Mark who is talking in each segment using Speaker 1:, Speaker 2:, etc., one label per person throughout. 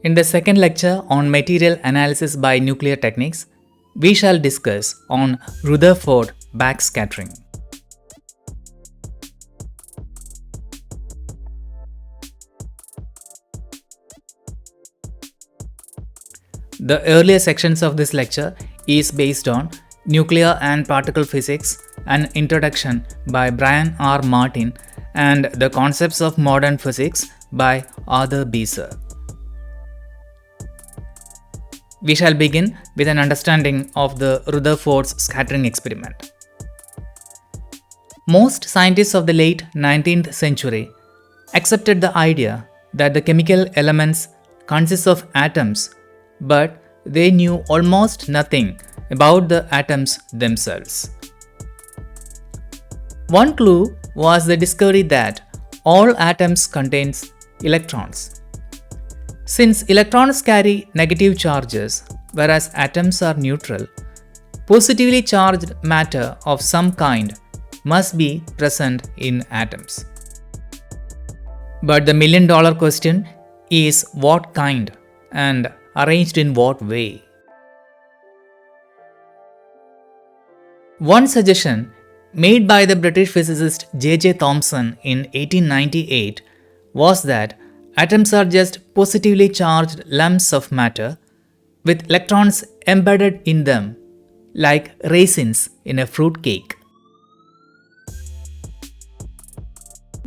Speaker 1: In the second lecture on material analysis by nuclear techniques, we shall discuss on Rutherford backscattering. The earlier sections of this lecture is based on Nuclear and Particle Physics, an introduction by Brian R. Martin, and The Concepts of Modern Physics by Arthur Beezer. We shall begin with an understanding of the Rutherford's scattering experiment. Most scientists of the late 19th century accepted the idea that the chemical elements consist of atoms, but they knew almost nothing about the atoms themselves. One clue was the discovery that all atoms contain electrons. Since electrons carry negative charges, whereas atoms are neutral, positively charged matter of some kind must be present in atoms. But the million-dollar question is what kind and arranged in what way? One suggestion made by the British physicist J.J. Thomson in 1898 was that atoms are just positively charged lumps of matter with electrons embedded in them, like raisins in a fruit cake.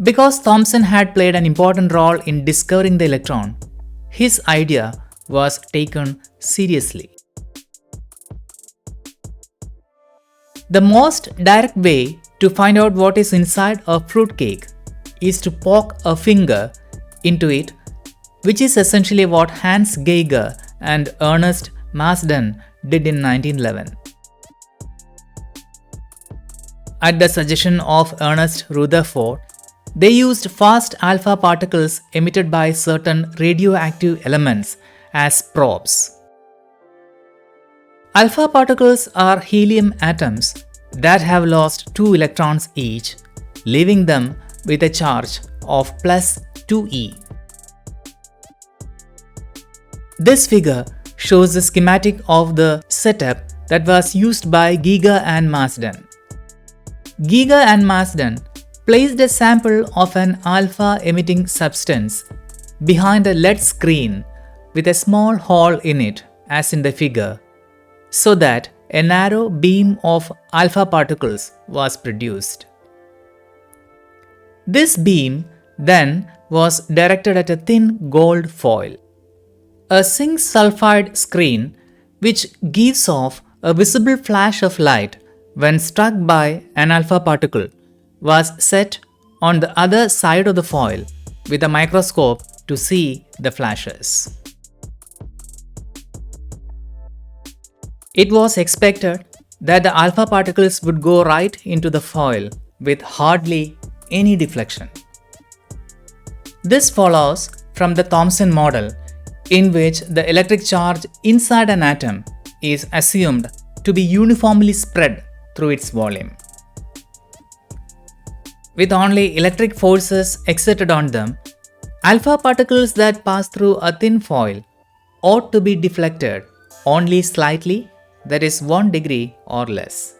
Speaker 1: Because Thomson had played an important role in discovering the electron, his idea was taken seriously. The most direct way to find out what is inside a fruit cake is to poke a finger into it, which is essentially what Hans Geiger and Ernest Marsden did in 1911. At the suggestion of Ernest Rutherford, they used fast alpha particles emitted by certain radioactive elements as probes. Alpha particles are helium atoms that have lost 2 electrons each, leaving them with a charge of plus 2e. This figure shows the schematic of the setup that was used by Geiger and Marsden. Geiger and Marsden placed a sample of an alpha-emitting substance behind a LED screen with a small hole in it, as in the figure, so that a narrow beam of alpha particles was produced. This beam then was directed at a thin gold foil. A zinc sulfide screen, which gives off a visible flash of light when struck by an alpha particle, was set on the other side of the foil with a microscope to see the flashes. It was expected that the alpha particles would go right into the foil with hardly any deflection. This follows from the Thomson model, in which the electric charge inside an atom is assumed to be uniformly spread through its volume. With only electric forces exerted on them, alpha particles that pass through a thin foil ought to be deflected only slightly, that is 1 degree or less.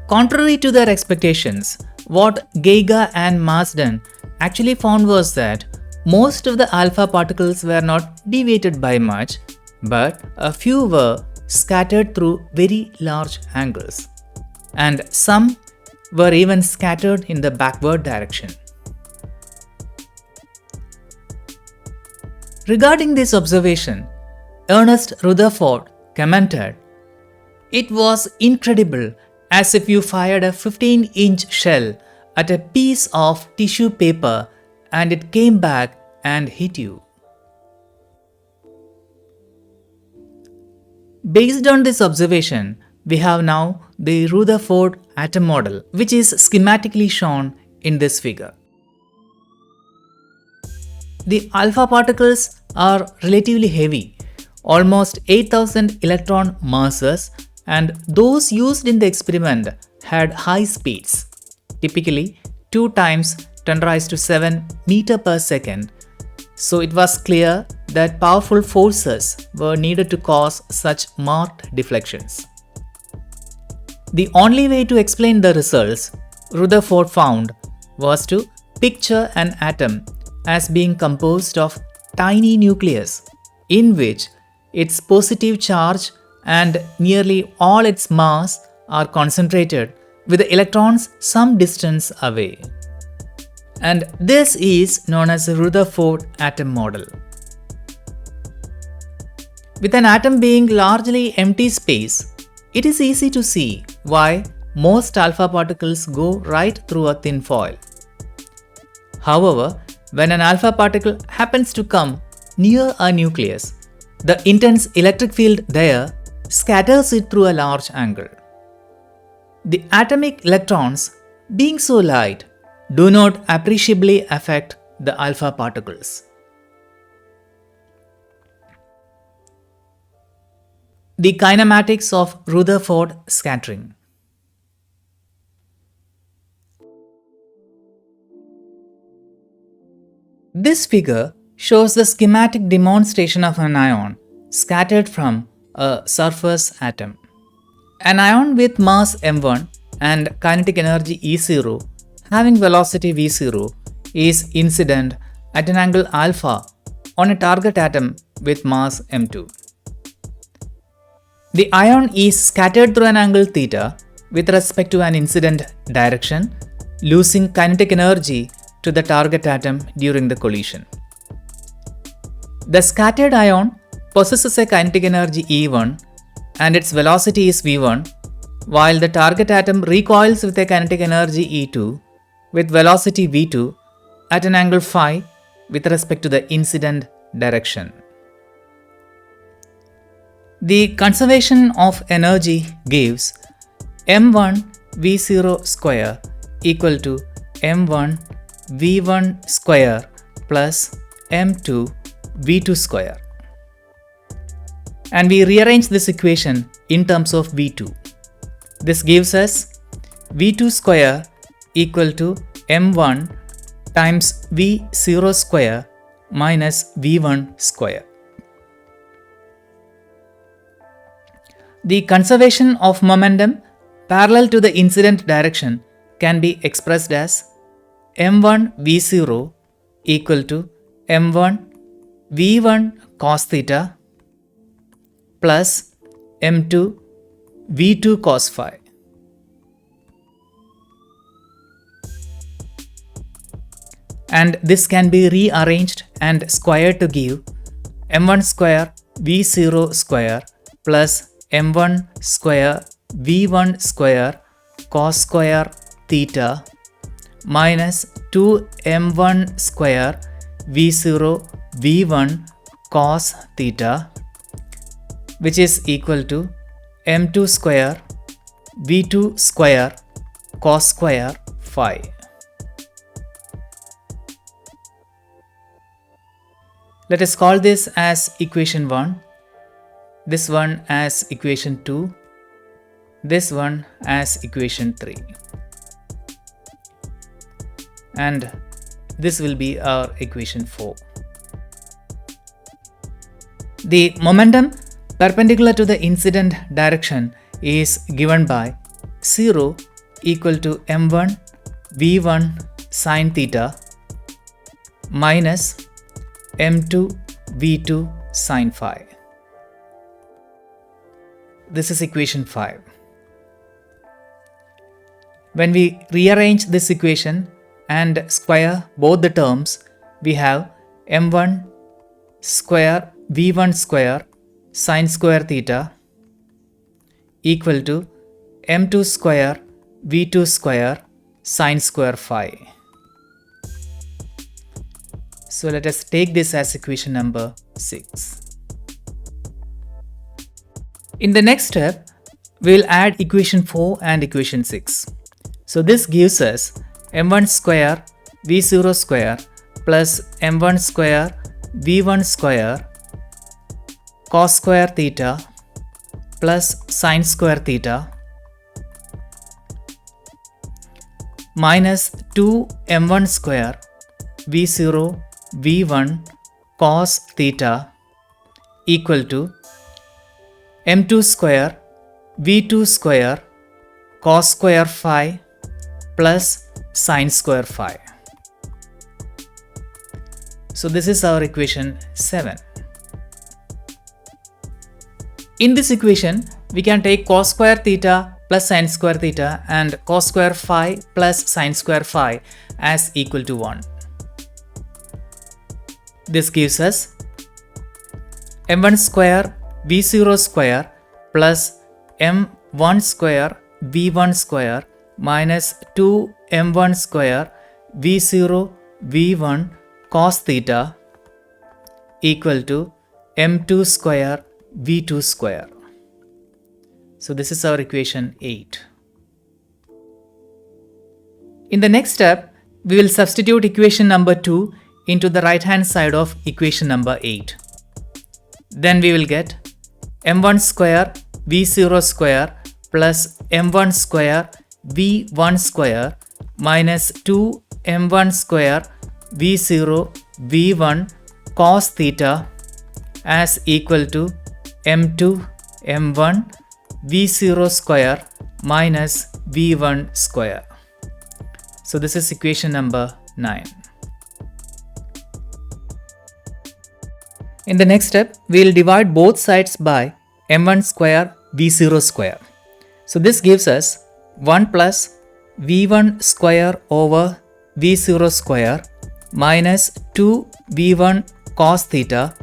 Speaker 1: Contrary to their expectations, what Geiger and Marsden actually found was that most of the alpha particles were not deviated by much, but a few were scattered through very large angles, and some were even scattered in the backward direction. Regarding this observation, Ernest Rutherford commented, "It was incredible, as if you fired a 15-inch shell at a piece of tissue paper and it came back and hit you." Based on this observation, we have now the Rutherford atom model, which is schematically shown in this figure. The alpha particles are relatively heavy, almost 8,000 electron masses, and those used in the experiment had high speeds, typically 2 times 10⁻⁷ meter per second, So it was clear that powerful forces were needed to cause such marked deflections. The only way to explain the results Rutherford found was to picture an atom as being composed of tiny nucleus in which its positive charge and nearly all its mass are concentrated with the electrons some distance away. And this is known as the Rutherford atom model. With an atom being largely empty space, it is easy to see why most alpha particles go right through a thin foil. However, when an alpha particle happens to come near a nucleus, the intense electric field there scatters it through a large angle. The atomic electrons, being so light, do not appreciably affect the alpha particles. The kinematics of Rutherford scattering. This figure shows the schematic demonstration of an ion scattered from a surface atom. An ion with mass m1 and kinetic energy E0 having velocity v0 is incident at an angle alpha on a target atom with mass m2. The ion is scattered through an angle theta with respect to an incident direction, losing kinetic energy to the target atom during the collision. The scattered ion possesses a kinetic energy E1 and its velocity is v1, while the target atom recoils with a kinetic energy E2 with velocity v2 at an angle phi with respect to the incident direction. The conservation of energy gives m1 v0 square equal to m1 v1 square plus m2 v2 square. And we rearrange this equation in terms of v2. This gives us v2 square equal to m1 times v0 square minus v1 square. The conservation of momentum parallel to the incident direction can be expressed as m1 v0 equal to m1 v1 cos theta plus m2 v2 cos phi. And this can be rearranged and squared to give m1 square v0 square plus m1 square v1 square cos square theta minus 2m1 square v0 v1 cos theta, which is equal to m2 square v2 square cos square phi. Let us call this as equation 1, this one as equation 2, this one as equation 3. And this will be our equation 4. The momentum perpendicular to the incident direction is given by 0 equal to m1 v1 sin theta minus m2 v2 sin phi. This is equation 5. When we rearrange this equation and square both the terms, we have m1 square v1 square sin square theta equal to m2 square v2 square sin square phi. So let us take this as equation number 6. In the next step, we will add equation 4 and equation 6. So this gives us m1 square v0 square plus m1 square v1 square cos square theta plus sin square theta minus 2 m1 square v0 v1 cos theta equal to m2 square v2 square cos square phi plus sin square phi. So this is our equation 7. In this equation, we can take cos square theta plus sin square theta and cos square phi plus sin square phi as equal to 1. This gives us m1 square v0 square plus m1 square v1 square minus 2m1 square v0 v1 cos theta equal to m2 square v2 square. So this is our equation 8. In the next step, we will substitute equation number 2 into the right hand side of equation number 8. Then we will get m1 square v0 square plus m1 square v1 square minus 2m1 square v0 v1 cos theta as equal to m2 m1 v0 square minus v1 square. So this is equation number 9. In the next step, we will divide both sides by m1 square v0 square. So this gives us 1 plus v1 square over v0 square minus 2 v1 cos theta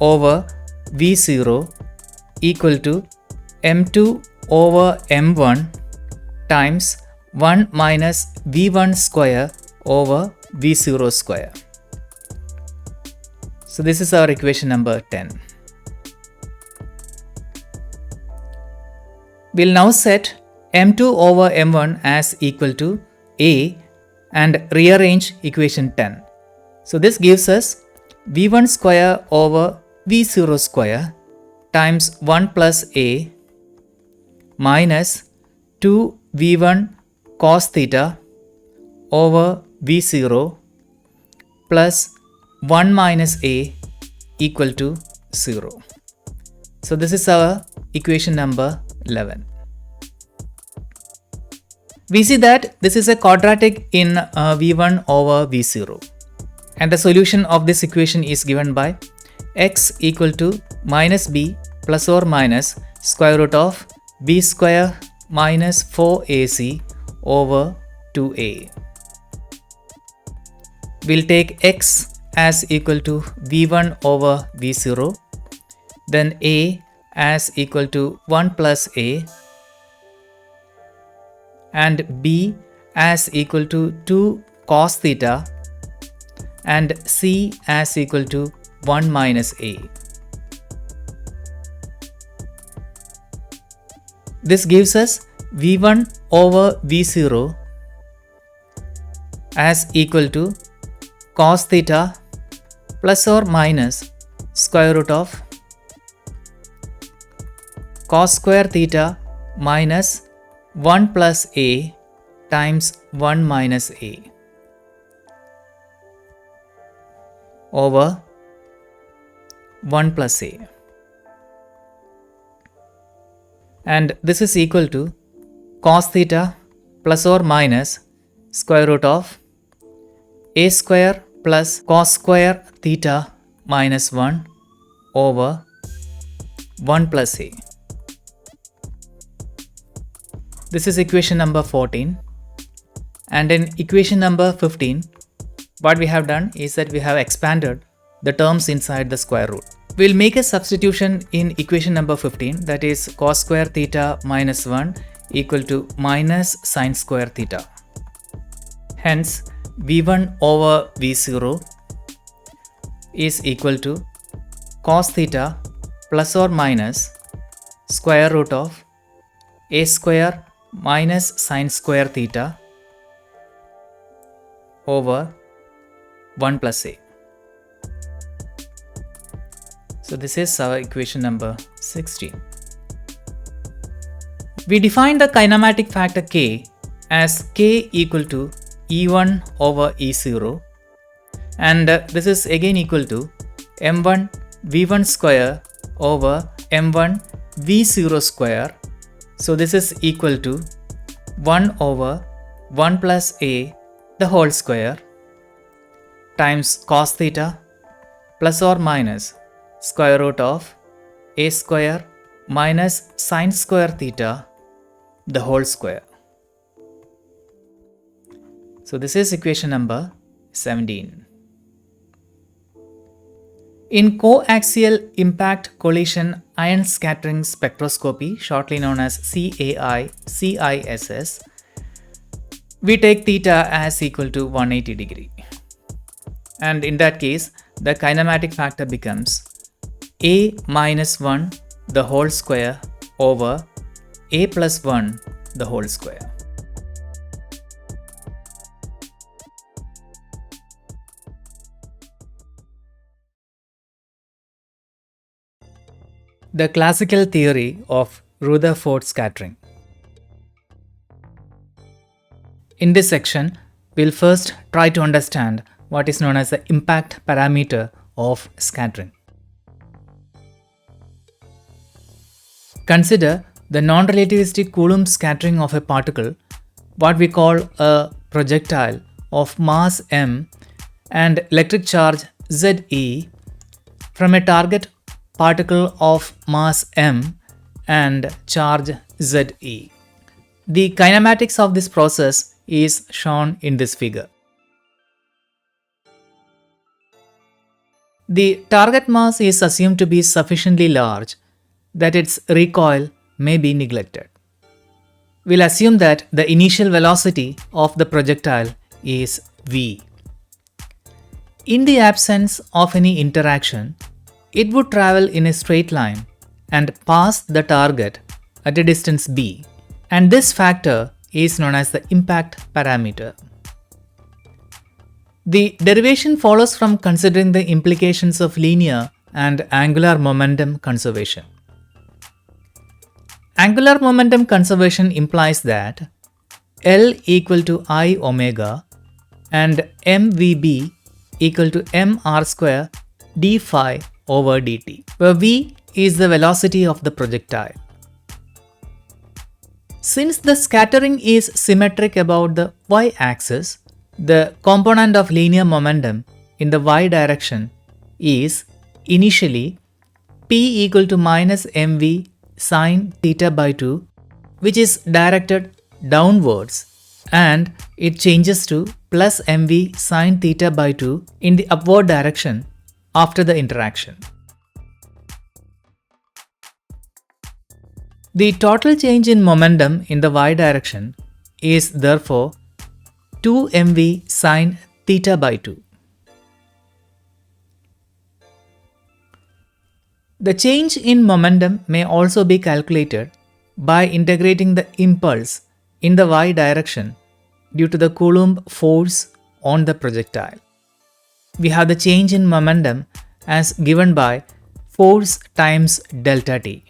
Speaker 1: over v0 equal to m2 over m1 times 1 minus v1 square over v0 square. So this is our equation number 10. We'll now set m2 over m1 as equal to a and rearrange equation 10. So this gives us v1 square over v0 square times 1 plus a minus 2 v1 cos theta over v0 plus 1 minus a equal to 0. So this is our equation number 11. We see that this is a quadratic in v1 over v0, and the solution of this equation is given by x equal to minus b plus or minus square root of b square minus 4ac over 2a. We'll take x as equal to v1 over v0, then a as equal to 1 plus a, and b as equal to 2 cos theta, and c as equal to 1 minus a. This gives us v1 over v0 as equal to cos theta plus or minus square root of cos square theta minus 1 plus a times 1 minus a over 1 plus a. And this is equal to cos theta plus or minus square root of a square plus cos square theta minus 1 over 1 plus a. This is equation number 14. And in equation number 15, what we have done is that we have expanded the terms inside the square root. We'll make a substitution in equation number 15, that is cos square theta minus 1 equal to minus sin square theta. Hence, v1 over v0 is equal to cos theta plus or minus square root of a square minus sin square theta over 1 plus a. So this is our equation number 16. We define the kinematic factor K as K equal to E1 over E0, and this is again equal to m1 v1 square over m1 v0 square. So this is equal to 1 over 1 plus a the whole square times cos theta plus or minus square root of a square minus sine square theta the whole square. So this is equation number 17. In coaxial impact collision ion scattering spectroscopy, shortly known as CAI/CISS, we take theta as equal to 180 degree. And in that case, the kinematic factor becomes a minus 1 the whole square over a plus 1 the whole square. The classical theory of Rutherford scattering. In this section, we'll first try to understand what is known as the impact parameter of scattering. Consider the non-relativistic Coulomb scattering of a particle, what we call a projectile of mass m and electric charge Ze, from a target particle of mass m and charge Ze. The kinematics of this process is shown in this figure. The target mass is assumed to be sufficiently large that its recoil may be neglected. We'll assume that the initial velocity of the projectile is v. In the absence of any interaction, it would travel in a straight line and pass the target at a distance b, and this factor is known as the impact parameter. The derivation follows from considering the implications of linear and angular momentum conservation. Angular momentum conservation implies that L equal to I omega and mvb equal to mr square d phi over dt, where v is the velocity of the projectile. Since the scattering is symmetric about the y-axis, the component of linear momentum in the y direction is initially p equal to minus mv sine theta by 2, which is directed downwards, and it changes to plus mv sine theta by 2 in the upward direction after the interaction. The total change in momentum in the y direction is therefore 2 mv sine theta by 2. The change in momentum may also be calculated by integrating the impulse in the y direction due to the Coulomb force on the projectile. We have the change in momentum as given by force times delta t.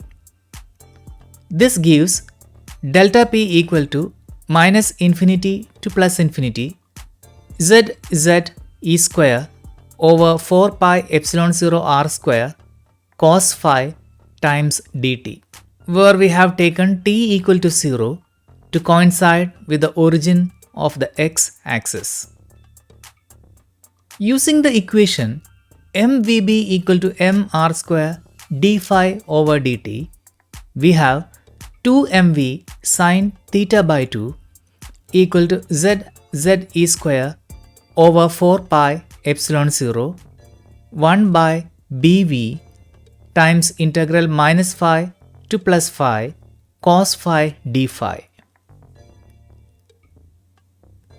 Speaker 1: This gives delta p equal to minus infinity to plus infinity z e square over 4 pi epsilon 0 r square cos phi times dt, where we have taken t equal to 0 to coincide with the origin of the x-axis. Using the equation mvb equal to mr square d phi over dt, we have 2 mv sine theta by 2 equal to z e square over 4 pi epsilon 0 1 by bv times integral minus phi to plus phi cos phi d phi.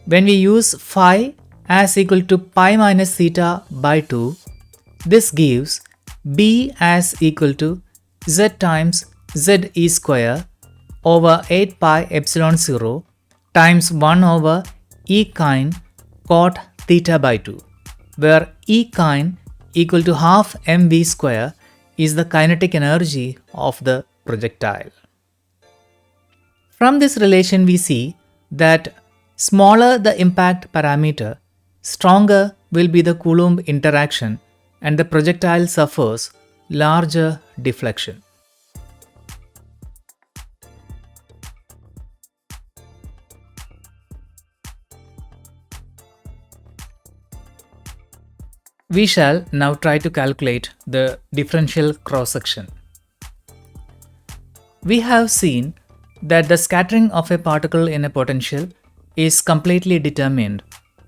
Speaker 1: When we use phi as equal to pi minus theta by 2, this gives b as equal to z times z e square over 8 pi epsilon 0 times 1 over e kind cot theta by 2, where e kind equal to half mv square is the kinetic energy of the projectile. From this relation we see that smaller the impact parameter, stronger will be the Coulomb interaction and the projectile suffers larger deflection. We shall now try to calculate the differential cross-section. We have seen that the scattering of a particle in a potential is completely determined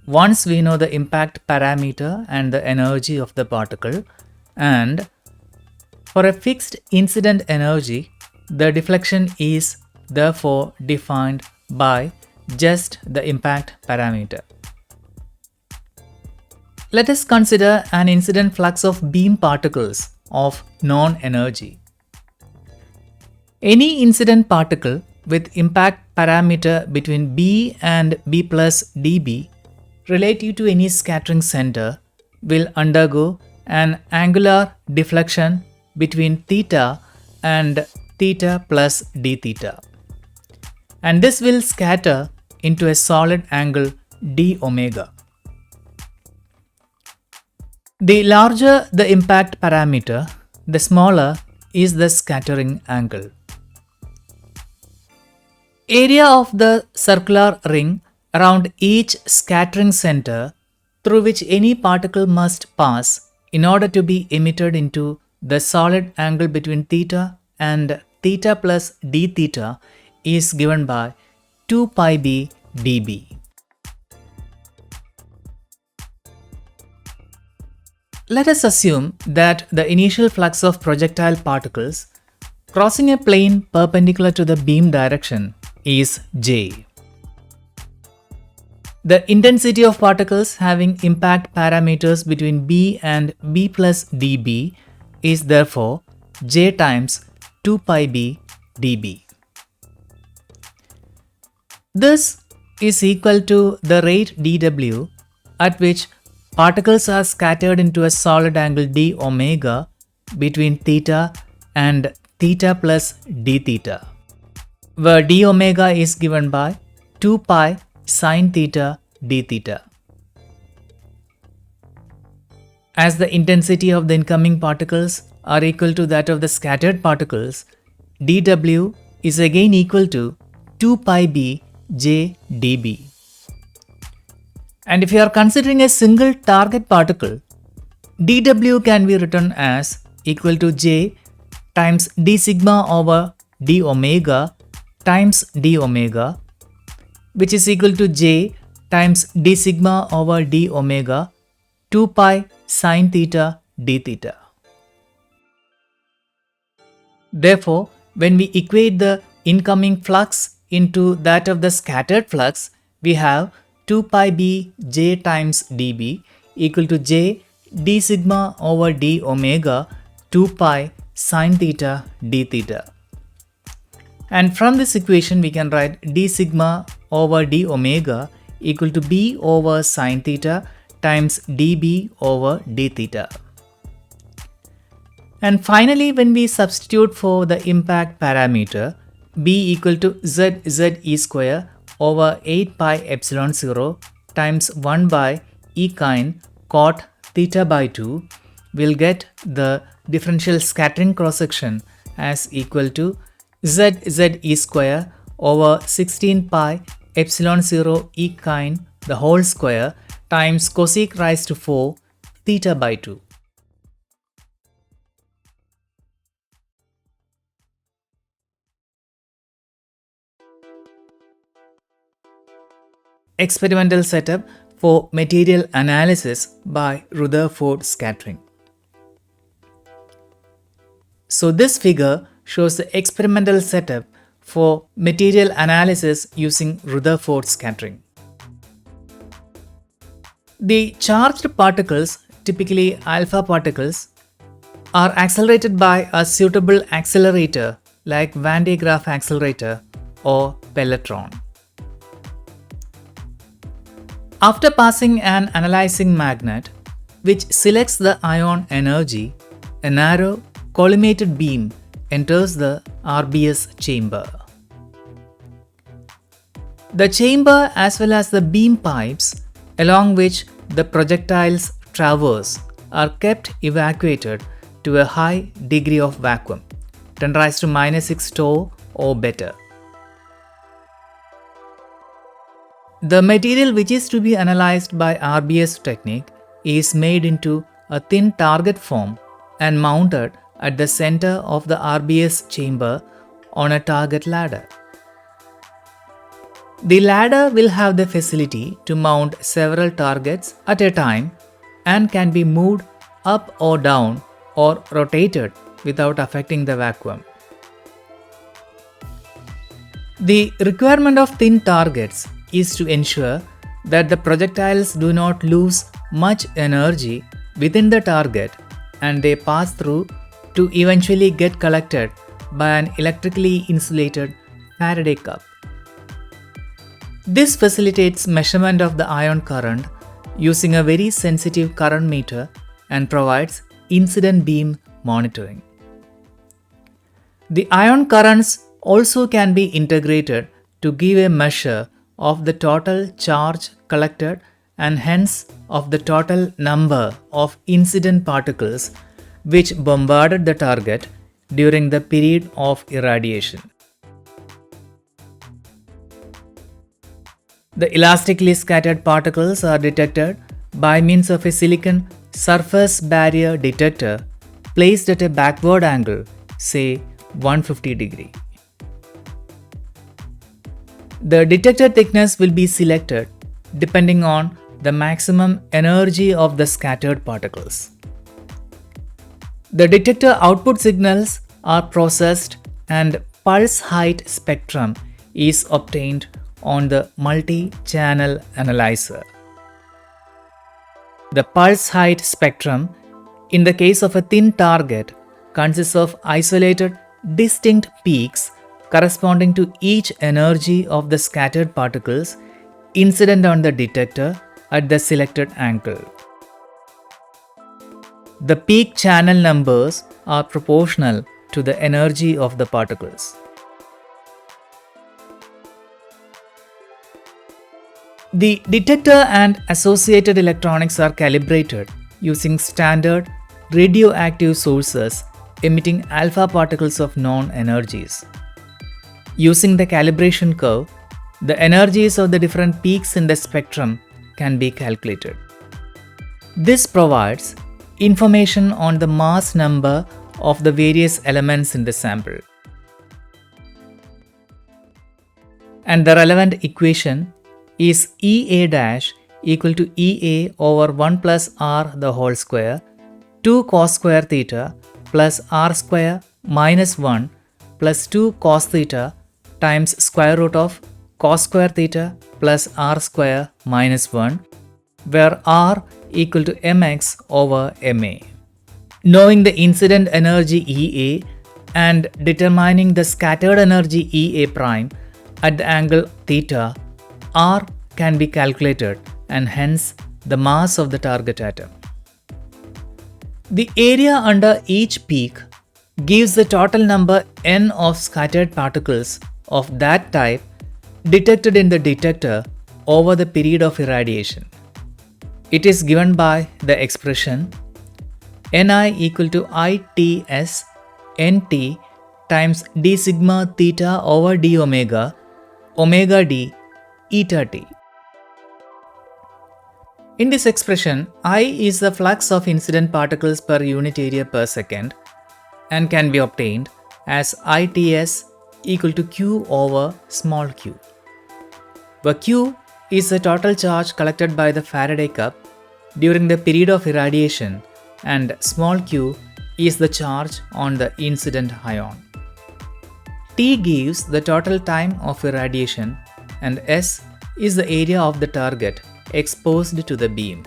Speaker 1: once we know the impact parameter and the energy of the particle, and for a fixed incident energy, the deflection is therefore defined by just the impact parameter. Let us consider an incident flux of beam particles of known energy. Any incident particle with impact parameter between b and b plus dB relative to any scattering center will undergo an angular deflection between theta and theta plus d theta, and this will scatter into a solid angle d omega. The larger the impact parameter, the smaller is the scattering angle. Area of the circular ring around each scattering center through which any particle must pass in order to be emitted into the solid angle between theta and theta plus d theta is given by 2 pi b dB. Let us assume that the initial flux of projectile particles crossing a plane perpendicular to the beam direction is J. The intensity of particles having impact parameters between B and B plus dB is therefore J times 2 pi b dB. This is equal to the rate dW at which particles are scattered into a solid angle d omega between theta and theta plus d theta, where d omega is given by 2 pi sine theta d theta. As the intensity of the incoming particles are equal to that of the scattered particles, dW is again equal to 2 pi b j dB. And if you are considering a single target particle, dW can be written as equal to J times d sigma over d omega times d omega, which is equal to J times d sigma over d omega 2 pi sine theta d theta. Therefore, when we equate the incoming flux into that of the scattered flux, we have 2 pi b j times dB equal to J d sigma over d omega 2 pi sine theta d theta. And from this equation we can write d sigma over d omega equal to b over sine theta times dB over d theta. And finally, when we substitute for the impact parameter, b equal to z e square over 8 pi epsilon 0 times 1 by e kind cot theta by 2, we'll get the differential scattering cross-section as equal to z e square over 16 pi epsilon 0 e kind the whole square times cosec raised to 4 theta by 2. Experimental setup for material analysis by Rutherford scattering. So this figure shows the experimental setup for material analysis using Rutherford scattering. The charged particles, typically alpha particles, are accelerated by a suitable accelerator like Van de Graaff accelerator or pelletron. After passing an analyzing magnet, which selects the ion energy, a narrow collimated beam enters the RBS chamber. The chamber as well as the beam pipes along which the projectile's traverse are kept evacuated to a high degree of vacuum, 10 raised to minus 6 torr or better. The material which is to be analyzed by RBS technique is made into a thin target form and mounted at the center of the RBS chamber on a target ladder. The ladder will have the facility to mount several targets at a time and can be moved up or down or rotated without affecting the vacuum. The requirement of thin targets is to ensure that the projectiles do not lose much energy within the target and they pass through to eventually get collected by an electrically insulated Faraday cup. This facilitates measurement of the ion current using a very sensitive current meter and provides incident beam monitoring. The ion currents also can be integrated to give a measure of the total charge collected and hence of the total number of incident particles which bombarded the target during the period of irradiation. The elastically scattered particles are detected by means of a silicon surface barrier detector placed at a backward angle, say 150 degree. The detector thickness will be selected depending on the maximum energy of the scattered particles. The detector output signals are processed and pulse height spectrum is obtained on the multi-channel analyzer. The pulse height spectrum in the case of a thin target consists of isolated distinct peaks corresponding to each energy of the scattered particles incident on the detector at the selected angle. The peak channel numbers are proportional to the energy of the particles. The detector and associated electronics are calibrated using standard radioactive sources emitting alpha particles of known energies. Using the calibration curve, the energies of the different peaks in the spectrum can be calculated. This provides information on the mass number of the various elements in the sample. And the relevant equation is EA dash equal to EA over 1 plus R the whole square, 2 cos square theta plus R square minus 1 plus 2 cos theta times square root of cos square theta plus R square minus 1, where R equal to mx over ma. Knowing the incident energy EA and determining the scattered energy EA prime at the angle theta, R can be calculated and hence the mass of the target atom. The area under each peak gives the total number n of scattered particles of that type detected in the detector over the period of irradiation. It is given by the expression Ni equal to ITS Nt times d sigma theta over d omega, omega d, eta t. In this expression, I is the flux of incident particles per unit area per second and can be obtained as ITS equal to Q over small q, where Q is the total charge collected by the Faraday cup during the period of irradiation and small q is the charge on the incident ion. T gives the total time of irradiation and S is the area of the target exposed to the beam.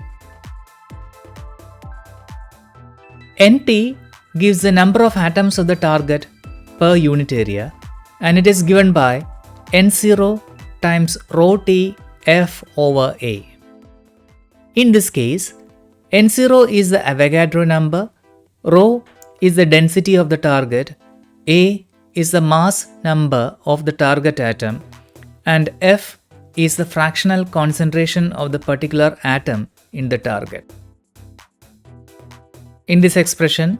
Speaker 1: Nt gives the number of atoms of the target per unit area and it is given by N0 times rho T F over A. In this case, N0 is the Avogadro number, rho is the density of the target, A is the mass number of the target atom, and F is the fractional concentration of the particular atom in the target. In this expression,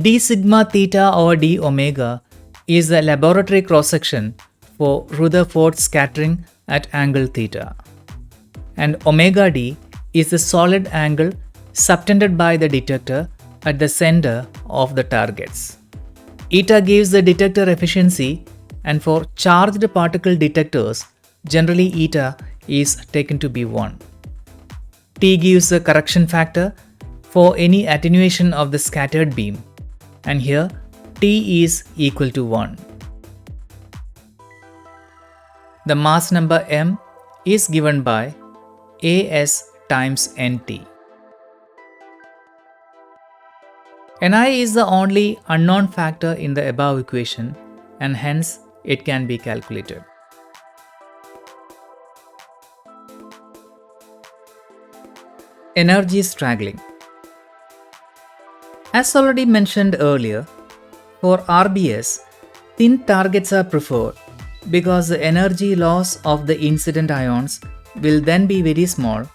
Speaker 1: d sigma theta over d omega is the laboratory cross-section for Rutherford scattering at angle theta, and omega d is the solid angle subtended by the detector at the center of the targets. Eta gives the detector efficiency, and for charged particle detectors, generally eta is taken to be 1. T gives the correction factor for any attenuation of the scattered beam, and here T is equal to 1. The mass number m is given by As times Nt. Ni is the only unknown factor in the above equation, and hence it can be calculated. Energy straggling. As already mentioned earlier, for RBS, thin targets are preferred because the energy loss of the incident ions will then be very small,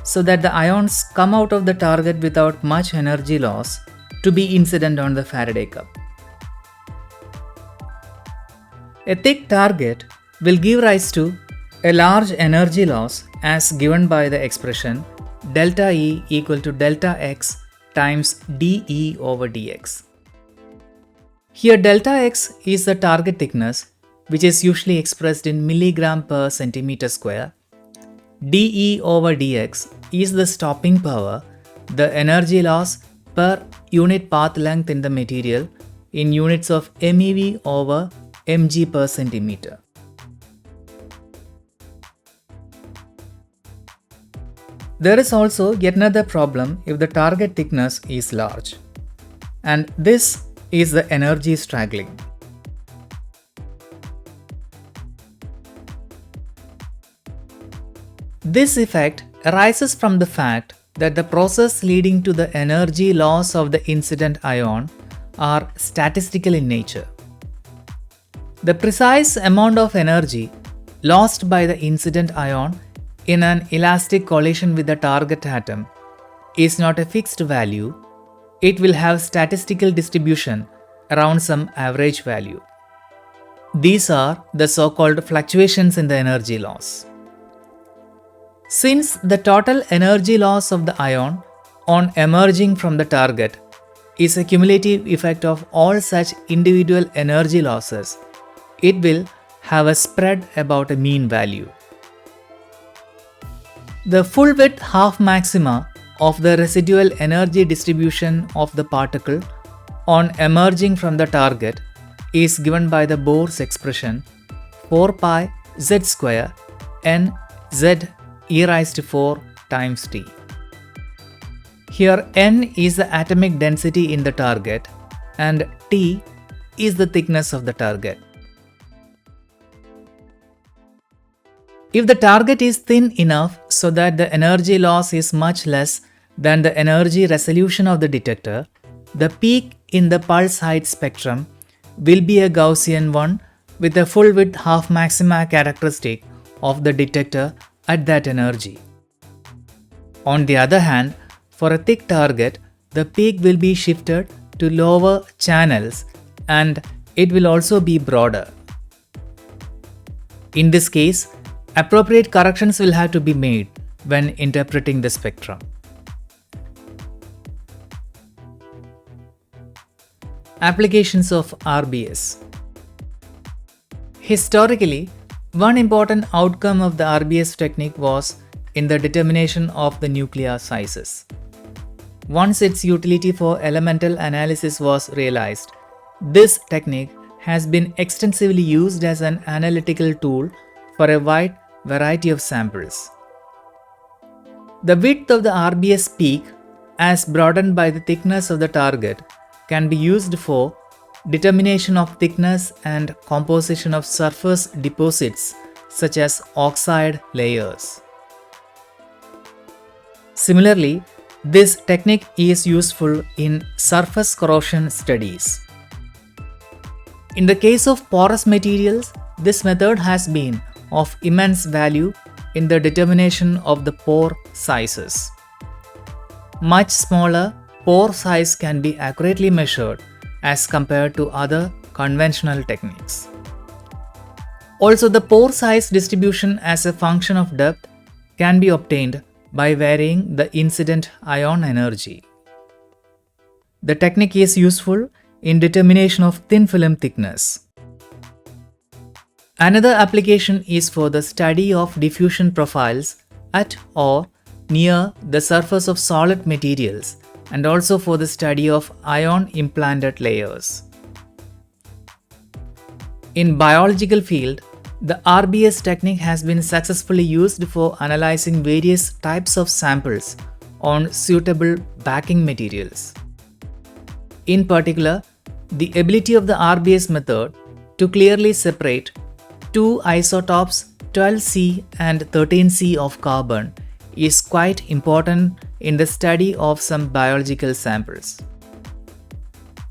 Speaker 1: so that the ions come out of the target without much energy loss to be incident on the Faraday cup. A thick target will give rise to a large energy loss as given by the expression delta E equal to delta X times dE over dx. Here delta X is the target thickness, which is usually expressed in milligram per centimeter square. dE over dx is the stopping power, the energy loss per unit path length in the material in units of MeV over mg per centimeter. There is also yet another problem if the target thickness is large, and this is the energy straggling. This effect arises from the fact that the process leading to the energy loss of the incident ion are statistical in nature. The precise amount of energy lost by the incident ion in an elastic collision with the target atom is not a fixed value. It will have statistical distribution around some average value. These are the so-called fluctuations in the energy loss. Since the total energy loss of the ion on emerging from the target is a cumulative effect of all such individual energy losses, it will have a spread about a mean value. The full width half maxima of the residual energy distribution of the particle on emerging from the target is given by the Bohr's expression 4 pi z square n z e raised to 4 times t. Here n is the atomic density in the target and t is the thickness of the target. If the target is thin enough so that the energy loss is much less than the energy resolution of the detector, the peak in the pulse height spectrum will be a Gaussian one with a full width half maxima characteristic of the detector at that energy. On the other hand, for a thick target, the peak will be shifted to lower channels and it will also be broader. In this case, appropriate corrections will have to be made when interpreting the spectrum. Applications of RBS. Historically, one important outcome of the RBS technique was in the determination of the nuclear sizes. Once its utility for elemental analysis was realized, this technique has been extensively used as an analytical tool for a wide variety of samples. The width of the RBS peak, as broadened by the thickness of the target, can be used for determination of thickness and composition of surface deposits such as oxide layers. Similarly, this technique is useful in surface corrosion studies. In the case of porous materials, this method has been of immense value in the determination of the pore sizes. much smaller pore size can be accurately measured as compared to other conventional techniques. Also, the pore size distribution as a function of depth can be obtained by varying the incident ion energy. The technique is useful in determination of thin film thickness. Another application is for the study of diffusion profiles at or near the surface of solid materials, and also for the study of ion implanted layers. In biological field, the RBS technique has been successfully used for analyzing various types of samples on suitable backing materials. In particular, the ability of the RBS method to clearly separate two isotopes 12C and 13C of carbon is quite important in the study of some biological samples.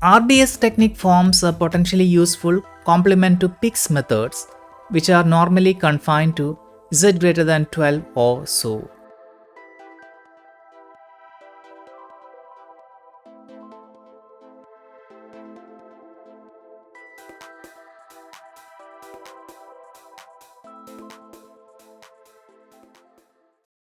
Speaker 1: RBS technique forms a potentially useful complement to PIX methods, which are normally confined to Z greater than 12 or so.